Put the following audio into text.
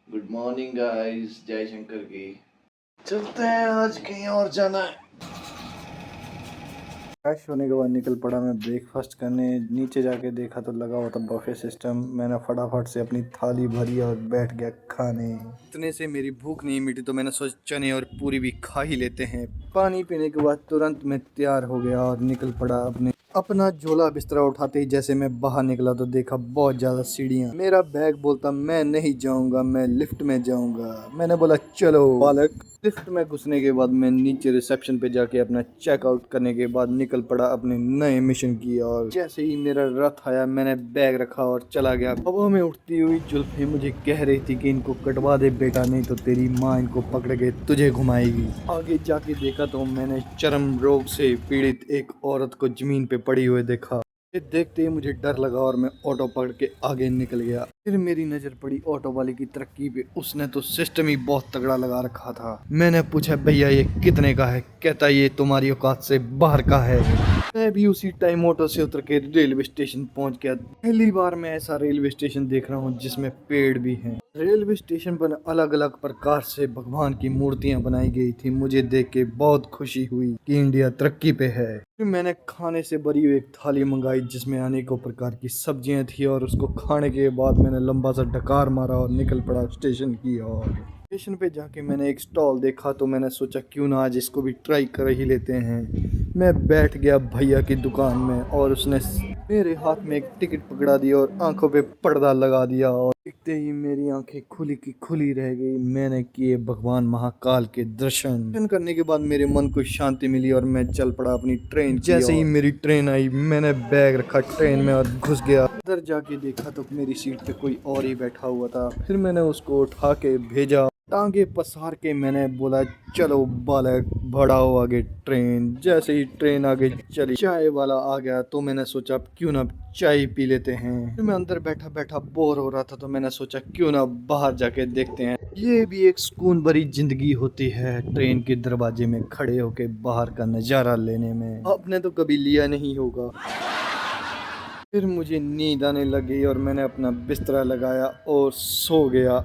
Good morning guys, जय शंकर की। चलते हैं, आज कहीं और जाना है। फ्रेश होने के बाद निकल पड़ा मैं ब्रेकफास्ट करने। नीचे जाके देखा तो लगा हुआ था बफे सिस्टम। मैंने फटाफट से अपनी थाली भरी और बैठ गया खाने। इतने से मेरी भूख नहीं मिटी तो मैंने सोचा चने और पूरी भी खा ही लेते हैं। पानी पीने के बाद तुरंत मैं तैयार हो गया और निकल पड़ा अपना झोला बिस्तरा उठाते ही जैसे मैं बाहर निकला तो देखा बहुत ज्यादा सीढ़ियाँ। मेरा बैग बोलता मैं नहीं जाऊंगा, मैं लिफ्ट में जाऊंगा। मैंने बोला चलो बालक। लिफ्ट में घुसने के बाद मैं नीचे रिसेप्शन पे जाके अपना चेकआउट करने के बाद निकल पड़ा अपने नए मिशन की। और जैसे ही मेरा रथ आया मैंने बैग रखा और चला गया। हवा में उठती हुई जुल्फें मुझे कह रही थी कि इनको कटवा दे बेटा, नहीं तो तेरी माँ इनको पकड़ के तुझे घुमाएगी। आगे जाके देखा तो मैंने चर्म रोग से पीड़ित एक औरत को जमीन पे पड़ी हुए देखा। ये देखते ही मुझे डर लगा और मैं ऑटो पकड़ के आगे निकल गया। फिर मेरी नजर पड़ी ऑटो वाले की तरक्की पे। उसने तो सिस्टम ही बहुत तगड़ा लगा रखा था। मैंने पूछा भैया ये कितने का है? कहता ये तुम्हारी औकात से बाहर का है। मैं भी उसी टाइम ऑटो से उतर के रेलवे स्टेशन पहुंच गया। पहली बार मैं ऐसा रेलवे स्टेशन देख रहा हूँ जिसमें पेड़ भी हैं। रेलवे स्टेशन पर अलग अलग प्रकार से भगवान की मूर्तियां बनाई गई थी। मुझे देख के बहुत खुशी हुई कि इंडिया तरक्की पे है। फिर मैंने खाने से भरी हुई एक थाली मंगाई जिसमें अनेकों प्रकार की सब्जियां थी और उसको खाने के बाद मैंने लंबा सा डकार मारा और निकल पड़ा स्टेशन की ओर। स्टेशन पे जाके मैंने एक स्टॉल देखा तो मैंने सोचा क्यों ना आज इसको भी ट्राई कर ही लेते हैं। मैं बैठ गया भैया की दुकान में और उसने मेरे हाथ में एक टिकट पकड़ा दी और आंखों पे पर्दा लगा दिया। और देखते ही मेरी आंखें खुली की खुली रह गई। मैंने किए भगवान महाकाल के दर्शन करने के बाद मेरे मन को शांति मिली और मैं चल पड़ा अपनी ट्रेन की। जैसे ही मेरी ट्रेन आई मैंने बैग रखा ट्रेन में और घुस गया। अंदर जाके देखा तो मेरी सीट पे कोई और ही बैठा हुआ था। फिर मैंने उसको उठा के भेजा। टांगे पसार के मैंने बोला चलो बालक बढ़ाओ आगे ट्रेन। जैसे ही ट्रेन आगे चली चाय वाला आ गया तो मैंने सोचा क्यों ना चाय पी लेते हैं। फिर मैं अंदर बैठा बैठा बोर हो रहा था तो मैंने सोचा क्यों ना बाहर जाके देखते हैं। ये भी एक सुकून भरी जिंदगी होती है ट्रेन के दरवाजे में खड़े होके बाहर का नजारा लेने में। आपने तो कभी लिया नहीं होगा। फिर मुझे नींद आने लगी और मैंने अपना बिस्तरा लगाया और सो गया।